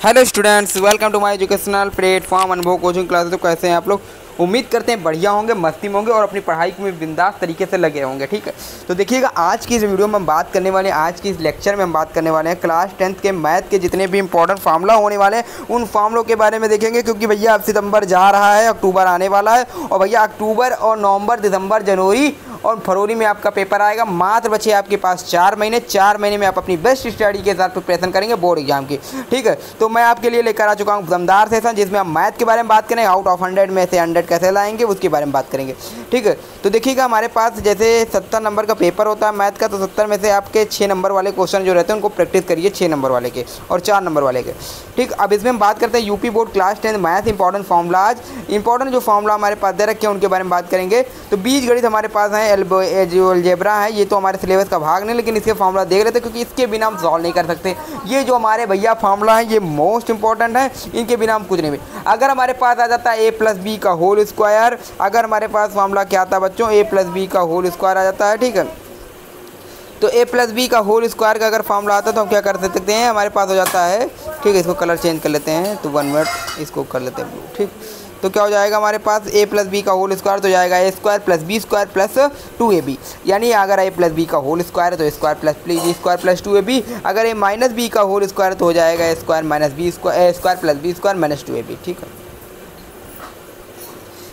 Hello students, welcome to my educational platform Anubhav coaching classes. तो कैसे हैं आप लोग? उम्मीद करते हैं बढ़िया होंगे, मस्ती में होंगे और अपनी पढ़ाई में बिंदास तरीके से लगे होंगे। ठीक है, तो देखिएगा आज की इस वीडियो में हम बात करने वाले हैं, आज की इस लेक्चर में हम बात करने वाले हैं क्लास 10th के मैथ के जितने भी इंपॉर्टेंट फार्मूला होने वाले हैं उन फार्मूलों के बारे में देखेंगे। क्योंकि भैया अब सितंबर जा रहा है, अक्टूबर आने वाला है और भैया अक्टूबर और नवंबर, दिसंबर, जनवरी और फरवरी में आपका पेपर आएगा। मात्र बचे आपके पास 4 महीने। 4 महीने में आप अपनी बेस्ट स्टडी के साथ प्रिपरेशन करेंगे बोर्ड एग्जाम की। ठीक है, तो मैं आपके लिए लेकर आ चुका हूँ दमदार सेशन, जिसमें हम मैथ के बारे में बात करेंगे। आउट ऑफ 100 में से 100 कैसे लाएंगे उसके बारे में बात करेंगे। ठीक है, तो देखिएगा हमारे पास जैसे 70 नंबर का पेपर होता है मैथ का, तो 70 में से आपके 6 नंबर वाले क्वेश्चन जो रहते हैं उनको प्रैक्टिस करिए, 6 नंबर वाले के और 4 नंबर वाले के। ठीक, अब इसमें हम बात करते हैं UP board class 10 math important formulas. Important जो फार्मूला हमारे पास दे रखे हैं उनके बारे में बात करेंगे। तो बीजगणित हमारे पास है, जो अलजेब्रा है, ये तो हमारे सिलेबस का भाग नहीं, लेकिन इसके फार्मूला देख लेते क्योंकि इसके बिना हम सॉल्व नहीं कर सकते। ये जो हमारे भैया फार्मूला है ये मोस्ट इंपॉर्टेंट है, इनके बिना हम कुछ नहीं। अगर हमारे पास आ जाता है a+b का होल स्क्वायर, अगर हमारे पास फार्मूला क्या आता है बच्चों, a+b का होल स्क्वायर आ जाता है। ठीक है, तो a+b का होल स्क्वायर का अगर फार्मूला आता है तो हम क्या कर सकते हैं, हमारे पास हो जाता है। ठीक है, इसको कलर चेंज कर लेते हैं, तो 1 मिनट इसको कर लेते हैं ब्लू। ठीक, तो क्या हो जाएगा हमारे पास a+b का होल स्क्वायर, तो जाएगा a² + b² + 2ab। यानी अगर a+b का होल स्क्वायर है तो a² + 2ab। अगर a-b का होल स्क्वायर तो हो जाएगा a² - b² + b² - 2ab। ठीक है,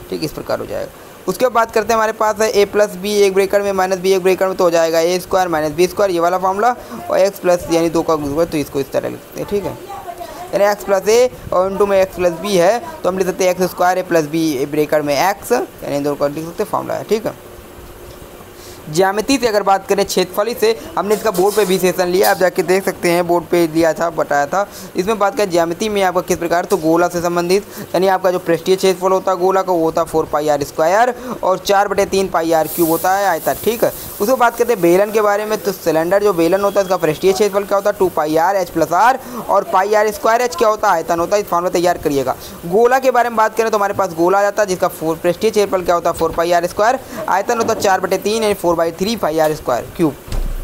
ठीक इस प्रकार हो जाएगा। उसके बाद करते हैं हमारे पास है a+b एक ब्रेकर में -b एक ब्रेकर में, तो हो जाएगा a² - b² ये वाला फार्मूला, और x प्लस यानी 2 का गुणा, तो इसको इस तरह लिखते हैं। ठीक है, यानी x + a और इंटू में x + b है तो हम लिख सकते हैं x² + b ब्रेकर में x, यानी 2 का लिख सकते हैं फार्मूला है। ठीक है, ज्यामिति से अगर बात करें, क्षेत्रफली से हमने इसका बोर्ड पे भी सेशन लिया, आप जाके देख सकते हैं, बोर्ड पे दिया था, बताया था। इसमें बात करें ज्यामिति में आपका किस प्रकार, तो गोला से संबंधित, यानी आपका जो पृष्ठीय क्षेत्रफल होता है गोला का वो होता है 4πr² और 4/3 πr³ होता है आयतन। ठीक है, उसको बात करते हैं बेलन के बारे में, तो सिलेंडर जो बेलन होता है इसका पृष्ठीय क्षेत्रफल क्या होता है 2πr(h+r) और πr² क्या होता है आयतन होता है। इस फार्मूला तैयार करिएगा। गोला के बारे में बात करें तो हमारे पास गोला आ जाता है जिसका पृष्ठीय क्षेत्रफल क्या होता है 4πr², आयतन होता है 4/3 यानी 4/3 πr²।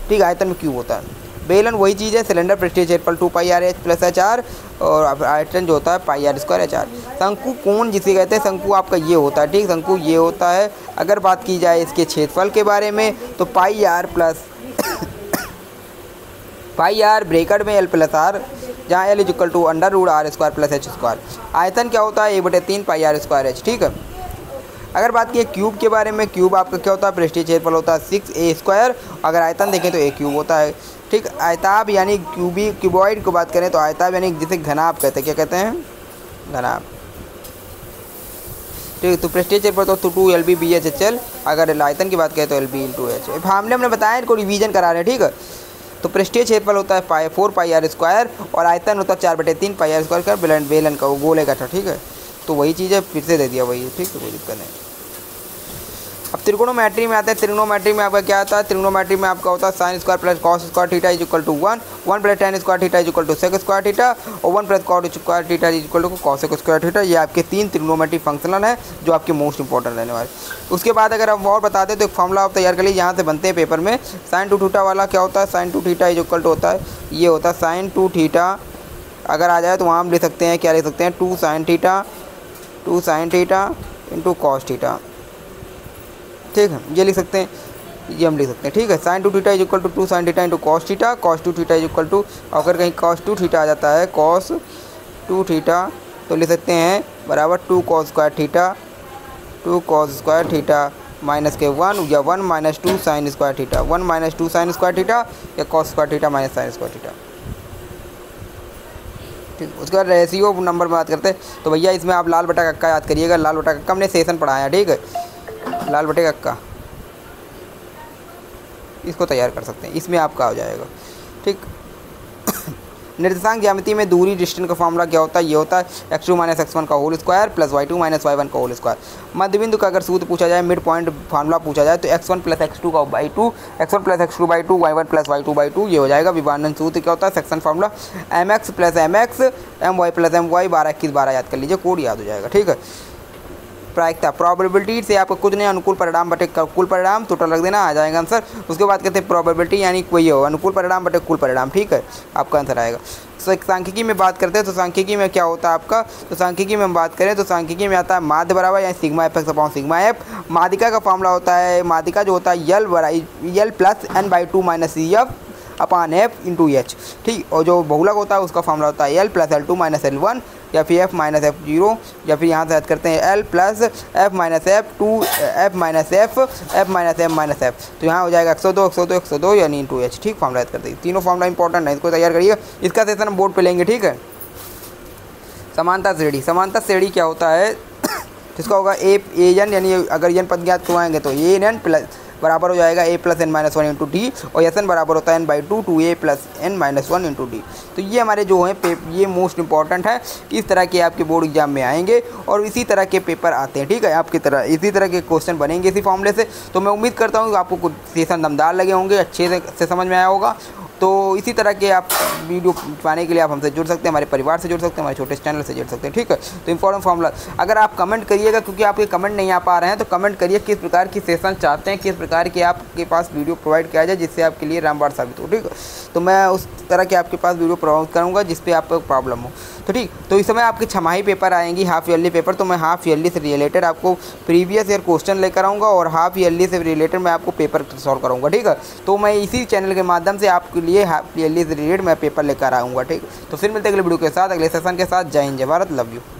ठीक, आयतन में क्यूब होता है। बेलन वही चीज़ है, सिलेंडर पृष्ठीय क्षेत्रफल 2πr(h+r) और आयतन जो होता है πr²h r। शंकु कोण जिसे कहते हैं, शंकु आपका ये होता है। ठीक, शंकु ये होता है। अगर बात की जाए इसके क्षेत्रफल के बारे में तो πr प्लस πr ब्रेकेट में l+r, जहाँ l = √r² + h²। आयतन क्या होता है 1/3 πr²h। ठीक है, अगर बात की क्यूब के बारे में, क्यूब आपका क्या होता है पृष्ठीय क्षेत्रफल होता है 6a², अगर आयतन देखें तो a³ होता है। ठीक, आयताब यानी क्यूबॉइड को बात करें तो आयताब यानी जिसे घनाभ कहते हैं, क्या कहते हैं, घनाभ। ठीक, तो पृष्ठीय क्षेत्रफल तो 2lb bhhl, अगर आयतन की बात करें तो lb × h। फार्मूले हमने बताया, इनको रिवीजन करा रहे हैं। ठीक है, तो पृष्ठीय क्षेत्रफल होता है 4πr² और आयतन होता है 4/3 πr² का बेलन का, वो गोले का था। ठीक है, तो वही चीज़ है, फिर से दे दिया वही। ठीक है, कोई दिक्कत नहीं। अब त्रिकोणोमेट्री में आते हैं। त्रिकोणोमेट्री में आपका क्या आता है, त्रिकोणोमेट्री में आपका होता है sin² + cos² θ = 1, 1 + tan² θ = sec² θ और 1 + cot² θ = cos² θ। ये आपके 3 त्रिकोणोमेट्री फंक्शनल है जो आपके मोस्ट इंपॉर्टेंट रहने वाले। उसके बाद अगर हम और बताते हैं तो एक फार्मूला आप तैयार कर लीजिए, यहाँ से बनते हैं पेपर में। sin 2 θ वाला क्या होता है, sin 2 θ = होता है, ये होता है sin 2 θ। अगर आ जाए तो वहाँ हम लिख सकते हैं, क्या लिख सकते हैं, 2 sin θ इंटू cos θ। ठीक है, ये लिख सकते हैं, ये हम लिख सकते हैं। ठीक है, sin 2 θ = 2 sin θ into cos θ, cos 2 θ = अगर कहीं cos 2 θ आ जाता है, cos 2 θ तो लिख सकते हैं बराबर 2 cos² θ, 2 cos² θ माइनस के 1 या 1 - 2 sin² θ, 1 - 2 sin² θ या cos² θ माइनस sin² θ। ठीक, उसके बाद रेशियो नंबर में बात करते हैं तो भैया इसमें आप लाल बटा कक्का याद करिएगा। लाल बटा कक्का हमने सेशन पढ़ाया। ठीक है, लाल बटे कक्का इसको तैयार कर सकते हैं, इसमें आपका हो जाएगा। ठीक, निर्देशांक ज्यामिति में दूरी डिस्टेंस का फार्मूला क्या होता है, ये होता है x2 - x1 का होल स्क्वायर + y2 - y1 का होल स्क्वायर। मध्य बिंदु का अगर सूत्र पूछा जाए, मिड पॉइंट फार्मूला पूछा जाए तो x1 + x2 का y2, x1 + x2/2, y1 + y2/2 ये हो जाएगा। विभाजन सूत्र क्या होता है, section formula mx + mx, my + my, 12 21 12 याद कर लीजिए, कोड याद हो जाएगा। ठीक है, प्रायिकता, प्रोबेबिलिटी से आपको कुछ नहीं, अनुकूल परिणाम बटे कुल परिणाम, टोटल रख देना, आ जाएगा आंसर। उसके बाद कहते हैं प्रोबेबिलिटी यानी कोई हो अनुकूल परिणाम बटे कुल परिणाम, ठीक है, आपका आंसर आएगा। तो सांख्यिकी में बात करते हैं तो सांख्यिकी में क्या होता है आपका, तो सांख्यिकी में हम बात करें तो सांख्यिकी में आता है माध्य बराबर यानी sigma f x upon sigma f. माध्यिका का फॉर्मूला होता है, माध्यिका जो होता है l plus n by two minus c f upon f into h, ठीक। और जो बहुलक होता है उसका फॉर्मूला होता है L plus L two minus L one या फिर एफ माइनस एफ जीरो, या फिर यहाँ से याद करते हैं L plus F minus F two F minus F minus M minus F. तो यहाँ हो जाएगा 102 यानी इंटू एच, ठीक। फॉर्मूला याद करते हैं, तीनों फॉर्मूला इंपॉर्टेंट है, इसको तैयार करिए। इसका सेशन हम बोर्ड पे लेंगे, ठीक है। समानता श्रेणी, समानता श्रेणी क्या होता है, जिसका होगा ए एन यानी अगर एन पद ज्ञात करवाएंगे तो ए एन प्लस बराबर हो जाएगा a plus n minus one into d, और एस एन बराबर होता है n by two a plus n minus one into d. तो ये हमारे जो हैं ये मोस्ट इंपॉर्टेंट है, इस तरह के आपके बोर्ड एग्जाम में आएंगे और इसी तरह के पेपर आते हैं, ठीक है, आपकी तरह इसी तरह के क्वेश्चन बनेंगे इसी फॉर्मूले से। तो मैं उम्मीद करता हूँ कि आपको कुछ सेशन दमदार लगे होंगे, अच्छे से समझ में आया होगा। तो इसी तरह के आप वीडियो पाने के लिए आप हमसे जुड़ सकते हैं, हमारे परिवार से जुड़ सकते हैं, हमारे छोटे चैनल से जुड़ सकते हैं, ठीक है। तो इंपॉर्टेंट फॉर्मूला अगर आप कमेंट करिएगा, क्योंकि आपके कमेंट नहीं आ पा रहे हैं, तो कमेंट करिए किस प्रकार की सेशन चाहते हैं, किस प्रकार के आपके पास वीडियो प्रोवाइड किया जाए जिससे आपके लिए रामबाण साबित हो, ठीक है। तो मैं उस तरह के आपके पास वीडियो प्रोवाइड करूँगा जिस पे आपको प्रॉब्लम हो, तो ठीक। तो इस समय आपकी छमाही पेपर आएंगी, हाफ ईयरली पेपर, तो मैं हाफ ईयरली से रिलेटेड आपको प्रीवियस ईयर क्वेश्चन लेकर आऊँगा और हाफ ईयरली से रिलेटेड मैं आपको पेपर सॉल्व करूँगा, ठीक है। तो मैं इसी चैनल के माध्यम से आपके लिए हाफ ईयरली से रिलेटेड मैं पेपर लेकर आऊँगा, ठीक। तो फिर मिलते हैं अगले वीडियो के साथ, अगले सेशन के साथ। जय हिंद, जय भारत, लव यू।